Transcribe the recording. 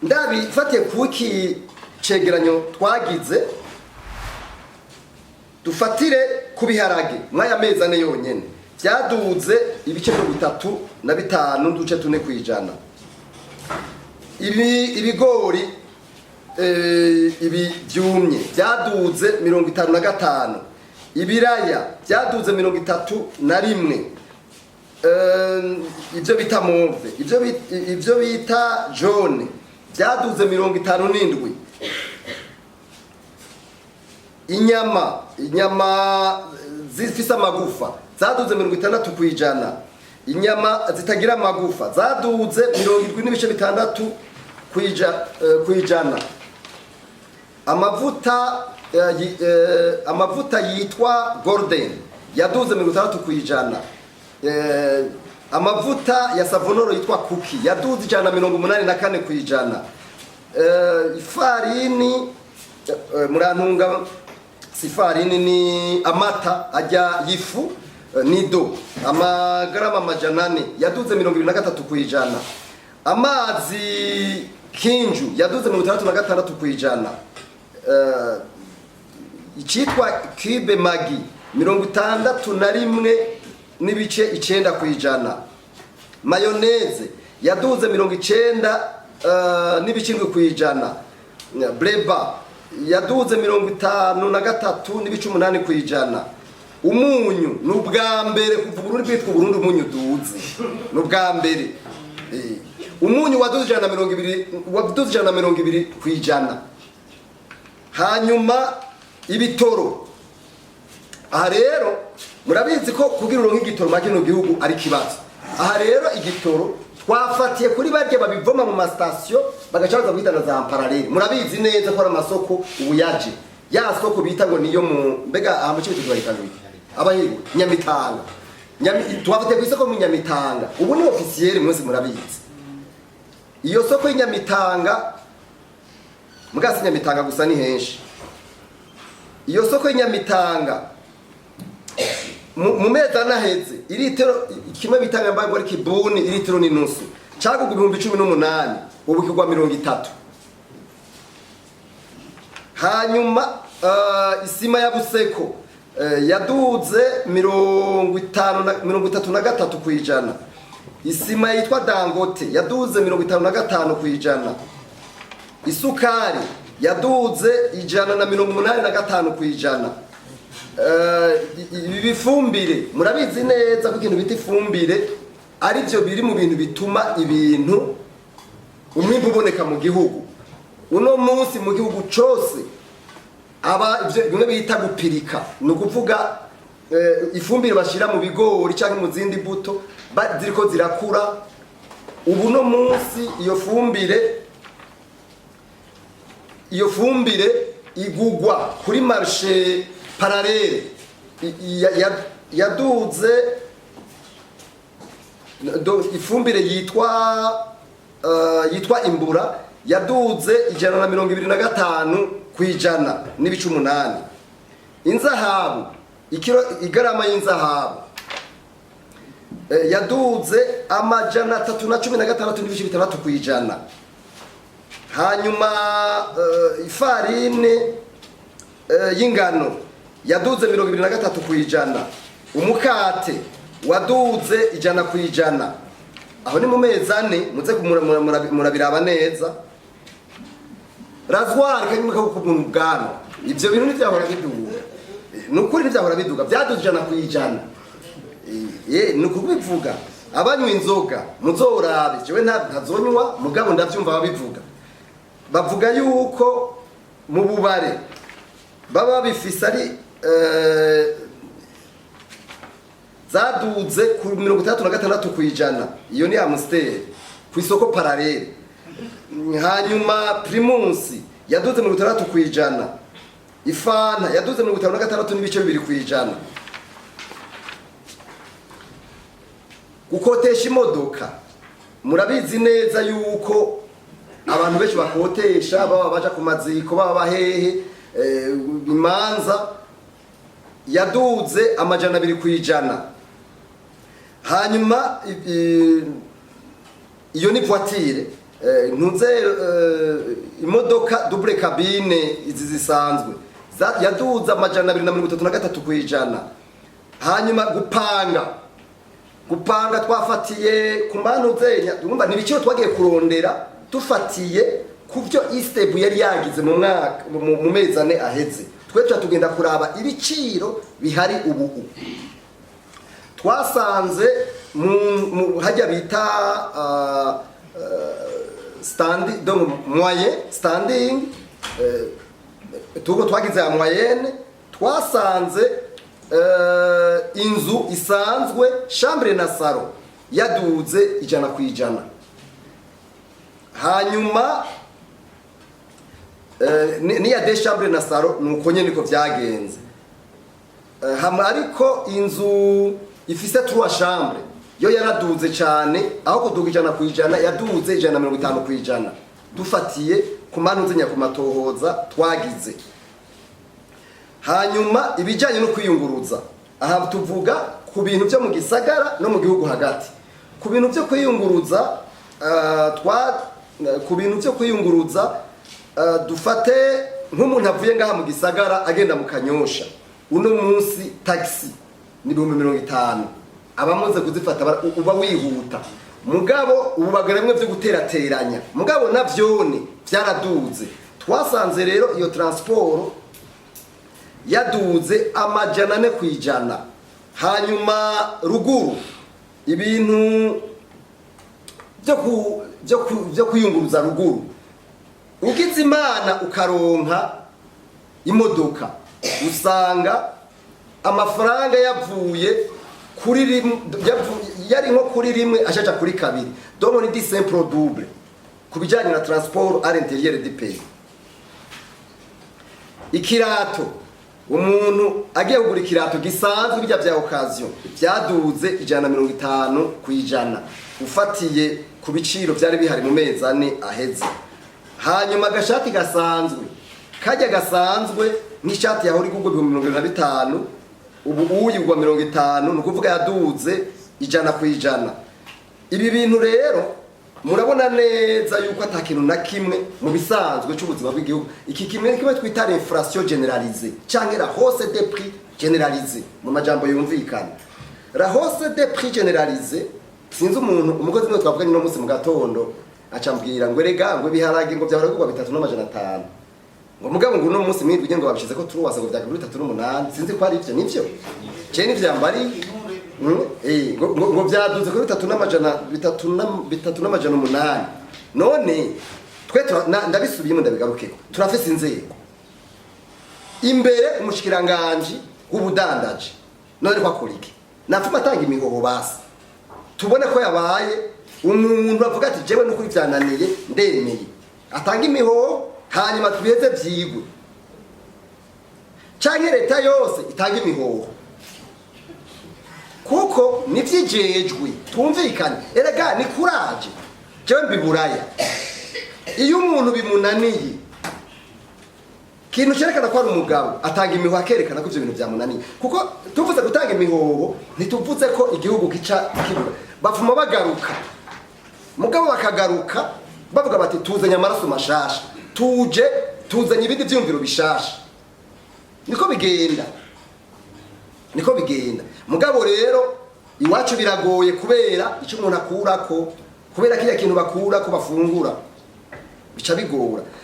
ndabifatiye kuki cegeranyo twagize dufatire kubiharage mwaya mezi ane yonyene byaduze ibice 35 n'uduce 4 kwijana. Ibigori ibi byumye byaduze 55, ibiraya byaduze 31, ibyo bita move, ibyo bita jaune byaduze 57, inyama zifise amagufa zaduze 60 kwijana, inyama zitagira amagufa zaduze 76 kwijana. Amavuta yitwa Golden yaduze 60 kwijana. Amavuta ya Savonoro yitwa Cookie yaduze 184 kwijana. Ifarini murantunga sifarini ni amata ajya yifu nido amagarama majanane yaduze 23 kwijana. Amazi kinju yaduze 66 kwijana. Icyitwa Cube Magi 61 n'ibice 9 kwijana. Mayonnaise yaduze 90 n'ibice 7 kwijana. Bleba yaduze 53 n'ibice 8 kwijana. Umunyu n'ubwa mbere kuva Burundi bwitwa Burundi umunyu duze n'ubwa mbere. Umunyu waduze 120 kwijana. Hanyuma ibitoro, aha rero murabizi ko kugira uronke igitoro mu kino gihugu ari kibazo. Aha rero igitoro twafatiye kuri barye babivoma mu mastation bagacaza guhitana za parallel. Murabizi neza ko ari amasoko ubuyaje ya soko bita ngo niyo mu mbega amuce bitugahitana abahigo Nyamitanga. Twafatiye ku isoko mu Nyamitanga, ubu ni officiel mwese murabizi. Iyo soko y'Nyamitanga mugasi Nyamitanga gusa ni henshi. Iyo soko y'Nyamitanga mu mezi anaheze iritero kimwe bitanga mbango ari kibuni iritero ni nusu cyagugu 2018 ubu kigwa 30. Hanyuma isima ya Buseko yaduze 33 kwijana. Isima yitwa Dangote yaduze 55 kwijana. Isukari yaduze 185 kwijana. Ibifumbire murabizi neza ko ikintu bita ifumbire ari byo biri mu bintu bituma ibintu umwimbu uboneka mu gihugu. Uno munsi mu gihugu cyose aba ibyo bita gupirika, ni ukuvuga ifumbire bashira mu bigori cyangwa mu zindi buto ziriko zirakura. Ubu no munsi iyo fumbire igugwa kuri marché parallel yaduze ifumbire yitwa Imbura yaduze 125 kwijana n'ibice 8. Inzahabu igarama y'inzahabu yaduze 316 n'ibice 6 kwijana. Hanyuma ifarine y'ingano yaduze 23 kwijana. Umukate waduze 100 kwijana. Aho ni mu mezi ane muze murabiraba neza. Razwari kanyuka ku bwano ibyo bintu ntibyahora biduga, nukuri ntibyahora biduga byaduze 100 kwijana. Nukubivuga abanywa inzoga muzorabe jewe ntazonywa mugabo ndavyumva babivuga. Bavuga yuko mu bubare baba bifise ari zaduze ku 36 kwijana. Iyo ni Amstel ku isoko parallel. Hanyuma Primus yaduze 36 kwijana. Ifana yaduze 56 n'ibice 2 kwijana. Gukotesha imodoka murabizi neza yuko abantu benshi bakotesha baba baja ku maziko baba bahehe imanza yaduze 200 kwijana. Hanyuma iyo ni voiture ntuze imodoka double cabine izi zisanzwe yaduza amajana 233 kwijana. Hanyuma gupanga twafatiye ku mbantu zenya urumva ni biciro twagiye kurondera tufatiye kuvyo Istebu yari yagize mu mwaka mu mezi ane aheze. Twe tugenda kuraba ibiciro bihari ubu. Twasanze hajya bita standing donc moyen standing tuko twagize ya moyenne twasanze inzu isanzwe chambre na salo yaduze 100%. Hanyuma niya de chambre na salo nuko nyene ko vyagenze. Hamwe ariko inzu ifise 3 chambre yo yaraduze cyane aho kuduga 100% yaduze 150%. Dufatiye ku manu zenya ku matohoza twagize. Hanyuma ibijanye no kwiyunguruza aha tuvuga ku bintu byo mu gisagara no mu gihugu hagati. Ku bintu byo kwiyunguruza dufate nk'umuntu avuye ngaha mu gisagara agenda mu Kanyosha uno munsi taxi ni 50. Abamuze kuzifata uba wihuta mugabo ububagaremwe byo guterateranya mugabo navyone byaraduze. Twasanze rero iyo transport yaduze amajana 4%. Hanyuma ruguru ibintu byo kuyunguruza ruguru ugize imana ukaronka imodoka usanga amafaranga yavuye kuri yari nko kuri rimwe ashaja kuri kabiri. Donc ni 10 simple double kubijanye na transport à l'intérieur du pays. Ikirato umuntu agiye kugura ikirato gisanzwe bijya bya occasion byaduze 150% ufatiye ku biciro byari bihari mu mezi ane aheze. Hanyuma gashati gasanzwe kajya gasanzwe n'ishati yahori kugwa 25 ubu uyigwa 50 nukuvuga yaduze 100%. Ibi bintu rero murabona neza yuko atakintu na kimwe mu bisanzwe cy'ubuzima bw'igihugu iki kimwe twita inflation généralisée cyangwa la hausse des prix généralisée mu majambo yumvikana. La hausse des prix généralisée sinzi umuntu umukozi mwe twavuganye no munsi mu gatondo acambwira ngo rega ngo biharage ngo byahora kugwa 3,500 ngo mugabo ngo no munsi mwindwi ngo babishize ko turuwasa ngo byagura 3,800 sinzi ko ari ivyo nivyo je n'ivyambari ngo byaduze kuri 3,800 none twe ndabisubiyemo ndabigarukeko turafise inzego imbere umushikiranganje w'ubudandaje none kwakurike nafuma atanga imihoho basi tubone ko yabaye umuntu avuga ati jewe n'ukuri byananiye ndemeye atanga imihoho hanyuma tubiheze byigwe canke leta yose itanga imihoho kuko nivyijejwe tumvikanye erega ni courage jewe mbiburaya iyo umuntu bimunaniye kintu cerekana ko ari umugabo atanga imihoho akerekana ko ivyo bintu byamunaniye kuko tuvuze gutanga imihoho ntituvuze ko igihugu kica kibura bavuma bagaruka mugabo bakagaruka bavuga bati tuzanye amaraso mashasha tuzanye ibindi vyumviro bishasha niko bigenda mugabo rero iwacu biragoye kubera icyo umuntu akurako kubera kiya kintu bakurako bafungura bica bigora